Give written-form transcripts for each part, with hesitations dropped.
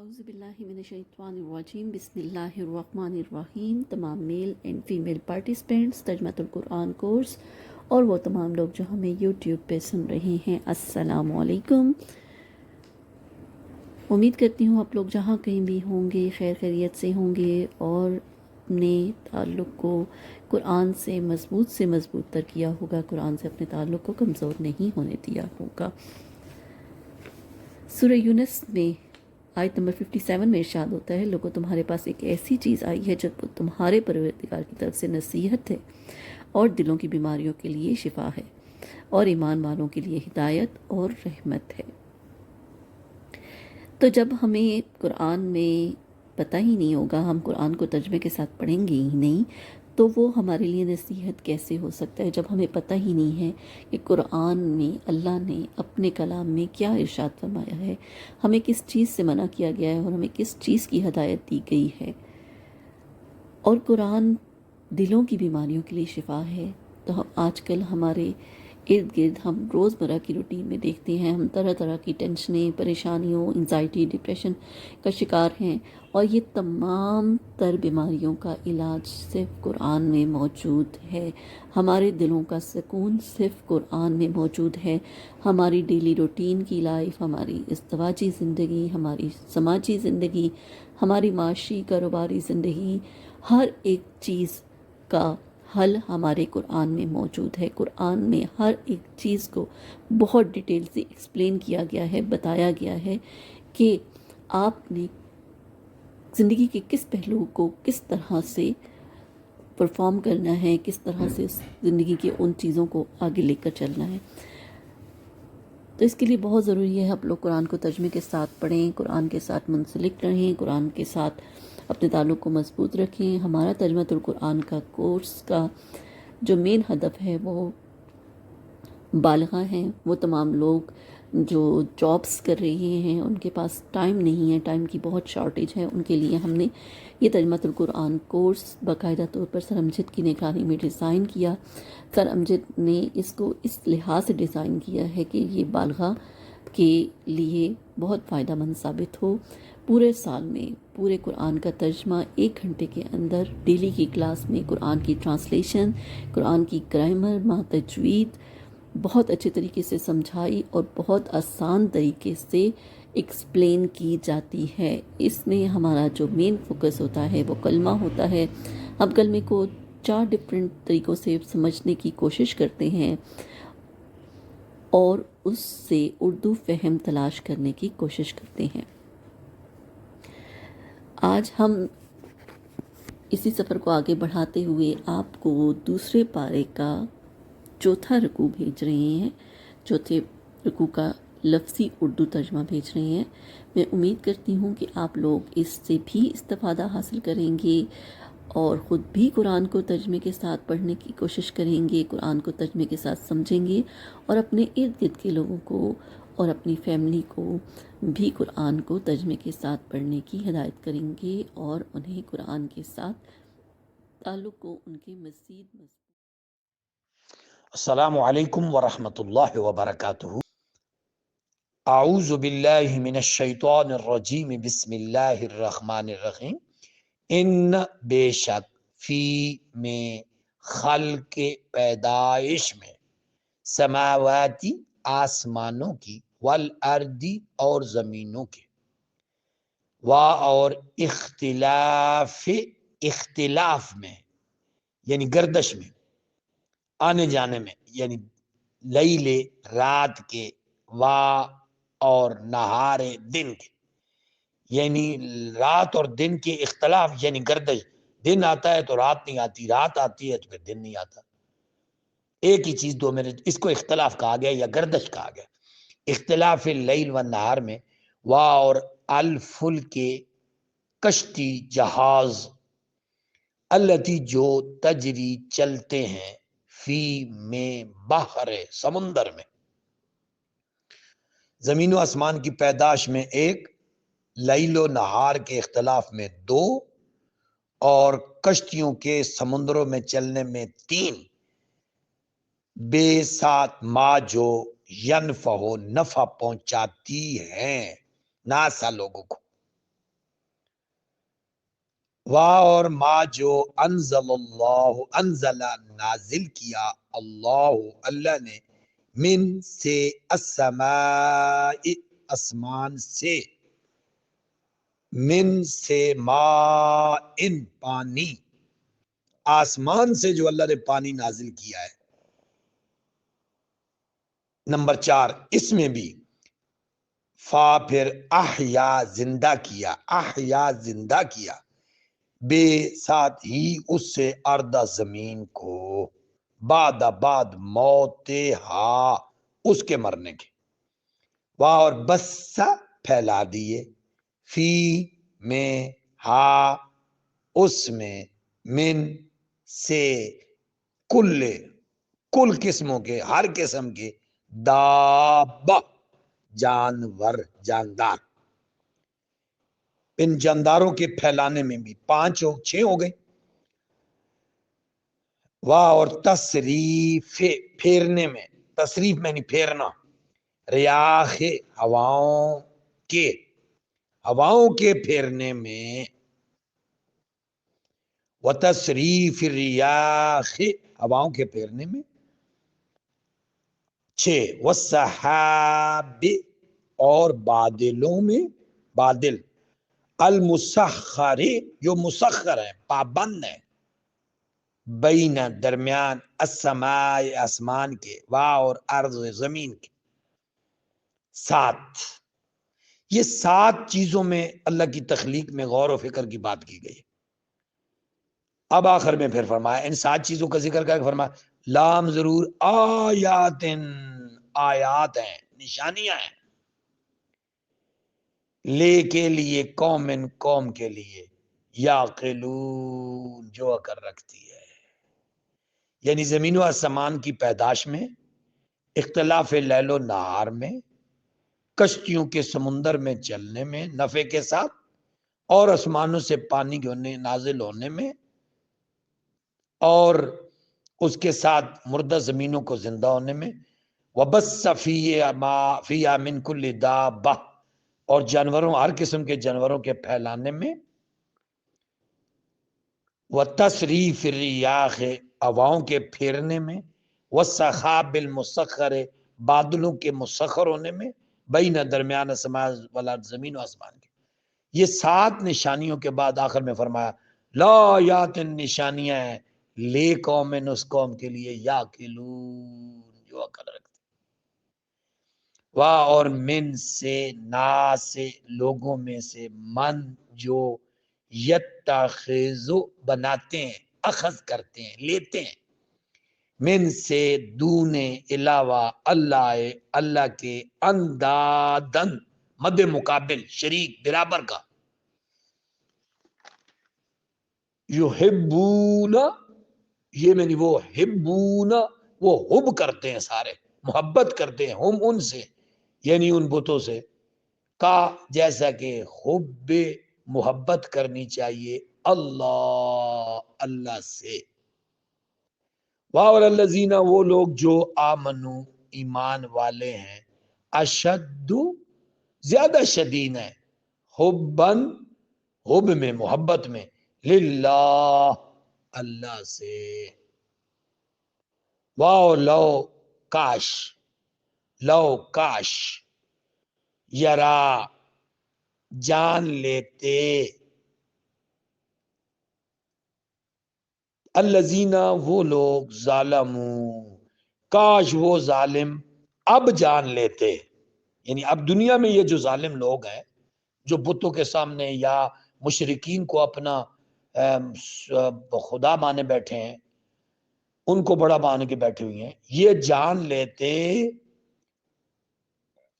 اعوذ باللہ من الشیطان الرجیم بسم اللہ الرحمن الرحیم۔ تمام میل اینڈ فیمیل پارٹیسپینٹس ترجمۃ القرآن کورس اور وہ تمام لوگ جو ہمیں یوٹیوب پہ سن رہے ہیں، السلام علیکم۔ امید کرتی ہوں آپ لوگ جہاں کہیں بھی ہوں گے خیر خیریت سے ہوں گے اور اپنے تعلق کو قرآن سے مضبوط تر کیا ہوگا، قرآن سے اپنے تعلق کو کمزور نہیں ہونے دیا ہوگا۔ سورہ یونس میں آیت نمبر 57 میں ارشاد ہوتا ہے، لوگوں تمہارے پاس ایک ایسی چیز آئی ہے جو تمہارے پروردگار کی طرف سے نصیحت ہے اور دلوں کی بیماریوں کے لیے شفا ہے اور ایمان والوں کے لیے ہدایت اور رحمت ہے۔ تو جب ہمیں قرآن میں پتہ ہی نہیں ہوگا، ہم قرآن کو ترجمے کے ساتھ پڑھیں گے ہی نہیں، تو وہ ہمارے لیے نصیحت کیسے ہو سکتا ہے جب ہمیں پتہ ہی نہیں ہے کہ قرآن میں اللہ نے اپنے کلام میں کیا ارشاد فرمایا ہے، ہمیں کس چیز سے منع کیا گیا ہے اور ہمیں کس چیز کی ہدایت دی گئی ہے۔ اور قرآن دلوں کی بیماریوں کے لیے شفا ہے۔ تو آج کل ہمارے ارد گرد ہم روزمرہ کی روٹین میں دیکھتے ہیں، ہم طرح طرح کی ٹینشنیں، پریشانیوں، انزائٹی، ڈپریشن کا شکار ہیں، اور یہ تمام تر بیماریوں کا علاج صرف قرآن میں موجود ہے۔ ہمارے دلوں کا سکون صرف قرآن میں موجود ہے۔ ہماری ڈیلی روٹین کی لائف، ہماری ازدواجی زندگی، ہماری سماجی زندگی، ہماری معاشی کاروباری زندگی، ہر ایک چیز کا حل ہمارے قرآن میں موجود ہے۔ قرآن میں ہر ایک چیز کو بہت ڈیٹیل سے ایکسپلین کیا گیا ہے، بتایا گیا ہے کہ آپ نے زندگی کے کس پہلو کو کس طرح سے پرفارم کرنا ہے، کس طرح سے زندگی کے ان چیزوں کو آگے لے کر چلنا ہے۔ تو اس کے لیے بہت ضروری ہے آپ لوگ قرآن کو ترجمے کے ساتھ پڑھیں، قرآن کے ساتھ منسلک رہیں، قرآن کے ساتھ اپنے تعلق کو مضبوط رکھیں۔ ہمارا ترجمۃ القرآن کا کورس کا جو مین ہدف ہے وہ بالغاں ہیں، وہ تمام لوگ جو جابس کر رہے ہیں، ان کے پاس ٹائم نہیں ہے، ٹائم کی بہت شارٹیج ہے، ان کے لیے ہم نے یہ ترجمۃ القرآن کورس باقاعدہ طور پر سر امجد کی نگرانی میں ڈیزائن کیا۔ سر امجد نے اس کو اس لحاظ سے ڈیزائن کیا ہے کہ یہ بالغاں کے لیے بہت فائدہ مند ثابت ہو۔ پورے سال میں پورے قرآن کا ترجمہ 1 گھنٹے کے اندر ڈیلی کی کلاس میں قرآن کی ٹرانسلیشن، قرآن کی گرامر، مع تجوید بہت اچھے طریقے سے سمجھائی اور بہت آسان طریقے سے ایکسپلین کی جاتی ہے۔ اس میں ہمارا جو مین فوکس ہوتا ہے وہ کلمہ ہوتا ہے۔ ہم کلمے کو 4 ڈفرینٹ طریقوں سے سمجھنے کی کوشش کرتے ہیں اور اس سے اردو فہم تلاش کرنے کی کوشش کرتے ہیں۔ آج ہم اسی سفر کو آگے بڑھاتے ہوئے آپ کو دوسرے پارے کا چوتھا رکوع بھیج رہے ہیں، چوتھے رکوع کا لفظی اردو ترجمہ بھیج رہے ہیں۔ میں امید کرتی ہوں کہ آپ لوگ اس سے بھی استفادہ حاصل کریں گے اور خود بھی قرآن کو ترجمے کے ساتھ پڑھنے کی کوشش کریں گے، قرآن کو ترجمے کے ساتھ سمجھیں گے اور اپنے ارد گرد کے لوگوں کو اور اپنی فیملی کو بھی قرآن کو ترجمے کے ساتھ پڑھنے کی ہدایت کریں گے اور انہیں قرآن کے ساتھ تعلق کو ان کے مزید السلام علیکم ورحمۃ اللہ وبرکاتہ۔ اعوذ باللہ من الشیطان الرجیم، بسم اللہ الرحمن الرحیم۔ ان بے شک، فی میں، خلق پیدائش میں، سماواتی آسمانوں کی، والارضی اور زمینوں کے، اور اختلاف میں یعنی گردش میں، آنے جانے میں یعنی لیل رات کے، اور نہار دن کے، یعنی رات اور دن کے اختلاف یعنی گردش۔ دن آتا ہے تو رات نہیں آتی، رات آتی ہے تو پھر دن نہیں آتا، ایک ہی چیز دو میرے، اس کو اختلاف کہا گیا یا گردش کہا گیا۔ اختلاف اللیل والنہار میں، اور الفلک کے، کشتی، جہاز، التی جو، تجری چلتے ہیں، فی میں، بحر سمندر میں، زمین و آسمان کی پیدائش میں 1، لیل و نہار کے اختلاف میں 2، اور کشتیوں کے سمندروں میں چلنے میں 3، بے ساتھ ما جو، ینفع نفع پہنچاتی ہیں، ناسا لوگوں کو، واہ اور ما جو انزل اللہ انزل نازل کیا اللہ اللہ نے من سے السماء آسمان سے من سے ما ان پانی آسمان سے جو اللہ نے پانی نازل کیا ہے. نمبر 4 اس میں بھی فا پھر احیا زندہ کیا احیا زندہ کیا بے ساتھ ہی اس سے اردہ زمین کو بعد موت ہا اس کے مرنے کے. واہ اور بسا پھیلا دیے فی میں ہا اس میں من سے کل قسموں کے ہر قسم کے دابہ جانور جاندار. ان جانداروں کے پھیلانے میں بھی 5 اور 6 ہو گئے. واہ اور تصریف پھیرنے میں تصریف میں نہیں پھیرنا ریاح ہواؤں کے پھیرنے میں وتصریف الریاح ہواؤں کے پھیرنے میں 6 والسحاب اور بادلوں میں بادل المسخر جو مسخر ہے پابند ہے بین درمیان السماء آسمان کے واہ اور ارض زمین کے 7 یہ 7 چیزوں میں اللہ کی تخلیق میں غور و فکر کی بات کی گئی. اب آخر میں پھر فرمایا ان 7 چیزوں کا ذکر کر کے فرمایا لام ضرور آیات آیات ہیں نشانیاں ہیں لے کے لیے قوم کے لیے یعقلون جو عقل رکھتی ہے. یعنی زمین و آسمان کی پیدائش میں اختلاف لیل و نہار میں کشتیوں کے سمندر میں چلنے میں نفع کے ساتھ اور آسمانوں سے پانی نازل ہونے میں اور اس کے ساتھ مردہ زمینوں کو زندہ ہونے میں وبث فیہا من کل دابہ اور جانوروں ہر قسم کے جانوروں کے پھیلانے میں وتصریف الریاح ہواؤں کے پھیرنے میں والسحاب المسخر بادلوں کے مسخر ہونے میں بین درمیان السماء والارض زمین و آسمان کے. یہ 7 نشانیوں کے بعد آخر میں فرمایا لا یات نشانیاں ہیں لے قوم اس قوم کے لیے یعقلون جو عقل رکھتے. واہ اور من سے نا سے لوگوں میں سے من جو یتخذ بناتے ہیں اخذ کرتے ہیں لیتے ہیں من سے دون علاوہ اللہ کے اندادن مد مقابل شریک برابر کا یحبون یہ میں نہیں وہ حبون وہ حب کرتے ہیں سارے محبت کرتے ہیں ہم ان سے یعنی ان بتوں سے کا جیسا کہ حب محبت کرنی چاہیے اللہ سے. واہ الذین وہ لوگ جو آمنو ایمان والے ہیں اشد زیادہ شدید ہیں حبن حب میں محبت میں للہ اللہ سے. واہ لو کاش یرا جان لیتے الذین وہ لوگ ظالموا کاش وہ ظالم اب جان لیتے یعنی اب دنیا میں یہ جو ظالم لوگ ہیں جو بتوں کے سامنے یا مشرکین کو اپنا خدا مانے بیٹھے ہیں ان کو بڑا مان کے بیٹھے ہوئے ہیں یہ جان لیتے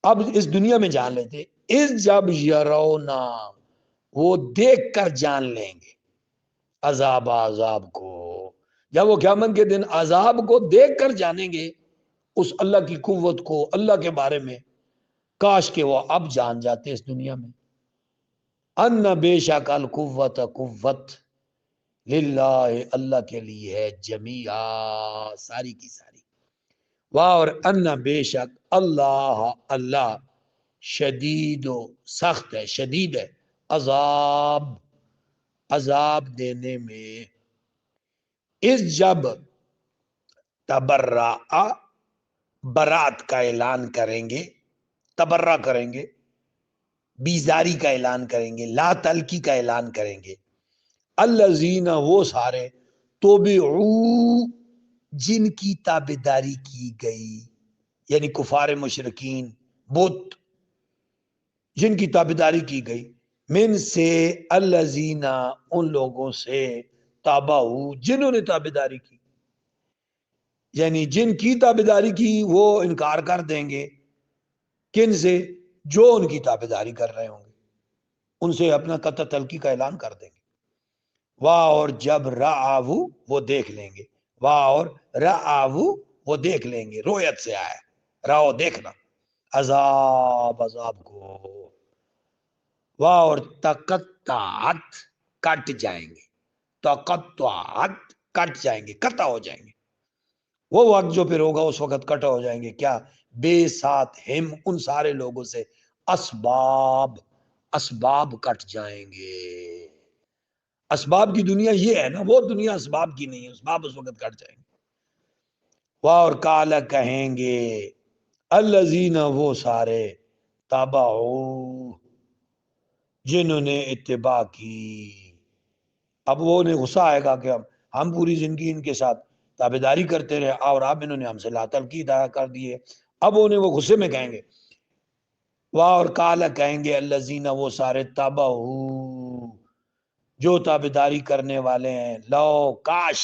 اب اس دنیا میں جان لیتے اس جب یرونا وہ دیکھ کر جان لیں گے عذاب کو جب وہ قیامت کے دن عذاب کو دیکھ کر جانیں گے اس اللہ کی قوت کو اللہ کے بارے میں کاش کہ وہ اب جان جاتے اس دنیا میں ان بے شک القوت قوت للہ اللہ کے لیے ہے جمیعا ساری کی ساری واہ اور ان بے شک اللہ شدید و سخت ہے شدید ہے عذاب عذاب دینے میں، اس جب تبرع برات کا اعلان کریں گے، تبرع کریں گے، بیزاری کا اعلان کریں گے، لا تلکی کا اعلان کریں گے، الذین وہ سارے توبعوا جن کی تابعداری کی گئی، یعنی کفار مشرکین بت جن کی تابعداری کی گئی، من سے الذین ان لوگوں سے تابعوا جنہوں نے تابعداری کی، یعنی جن کی تابعداری کی وہ انکار کر دیں گے، کن سے؟ جو ان کی تابعداری کر رہے ہوں گے، ان سے اپنا قطع تلقی کا اعلان کر دیں گے۔ واہ اور جب رآو وہ دیکھ لیں گے، واہ اور رآو وہ دیکھ لیں گے، رویت سے آیا راو دیکھنا، عذاب کو، واہ اور تقطعت کٹ جائیں گے، تقطعت کٹ جائیں گے، قطع ہو جائیں گے، وہ وقت جو پھر ہوگا اس وقت کٹا ہو جائیں گے، کیا؟ بے ساتھ ہم ان سارے لوگوں سے اسباب کٹ جائیں گے۔ اسباب کی دنیا یہ ہے نا، وہ دنیا اسباب کی نہیں ہے، اسباب اس وقت کٹ جائیں گے۔ اور کالا کہیں گے الذین وہ سارے تابعوا جنہوں نے اتباع کی، اب وہ انہیں غصہ آئے گا کہ ہم پوری زندگی ان کے ساتھ تابعداری کرتے رہے اور اب انہوں نے ہم سے لا تلکی ادا کر دی ہے، اب انہیں وہ غصے میں کہیں گے، واہ اور کالا کہیں گے الذین وہ سارے تابعوا جو تابعداری کرنے والے ہیں، لو کاش،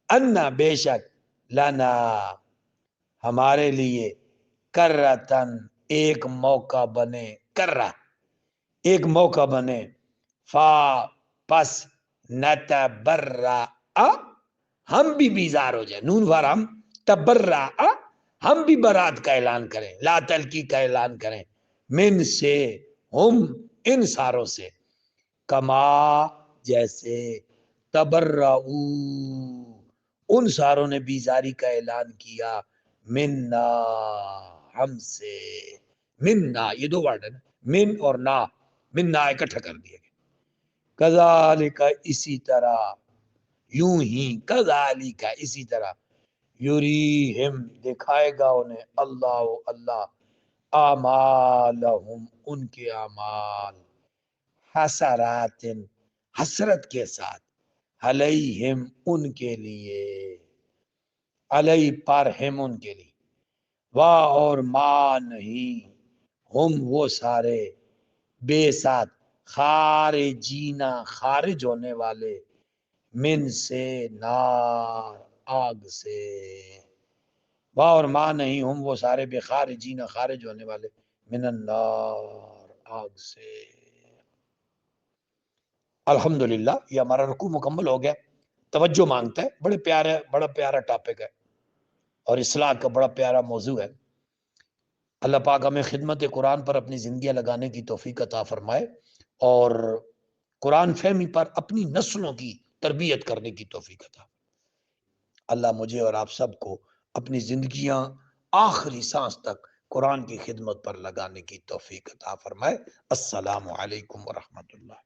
انا بے شک، لنا ہمارے لیے، کرتن ایک موقع بنے، کرہ ایک موقع بنے، فا پس نتبرع ہم بھی بیزار ہو جائیں، نون فار ہم، تبرع ہم بھی برات کا اعلان کریں، لا تلکی کا اعلان کریں، من سے ہم ان ساروں سے، کما جیسے تبرعو ان ساروں نے بیزاری کا اعلان کیا، مننا ہم سے، مننا یہ دو ورڈ ہے نا، من اور نا، مننا اکٹھا کر دیا گیا، کذالک اسی طرح، یوں ہی، کذالک اسی طرح، یریہم دکھائے گا انہیں اللہ اعمالہم ان کے اعمال، حسرات حسرت کے ساتھ، علیہم ان کے لیے، علیہ پر ہم ان کے لیے، واہ اور ما نہیں، ہم وہ سارے، بے ساتھ، خارجینا خارج ہونے والے، من سے نار آگ سے، واہ اور ما نہیں، ہم وہ سارے، بے خارجینا خارج ہونے والے، من النار آگ سے۔ الحمدللہ یہ ہمارا رکوع مکمل ہو گیا، توجہ مانگتا ہے، بڑا پیارا ٹاپک ہے اور اصلاح کا بڑا پیارا موضوع ہے۔ اللہ پاک ہمیں خدمت قرآن پر اپنی زندگیاں لگانے کی توفیق عطا فرمائے اور قرآن فہمی پر اپنی نسلوں کی تربیت کرنے کی توفیق عطا۔ اللہ مجھے اور آپ سب کو اپنی زندگیاں آخری سانس تک قرآن کی خدمت پر لگانے کی توفیق عطا فرمائے۔ السلام علیکم ورحمۃ اللہ۔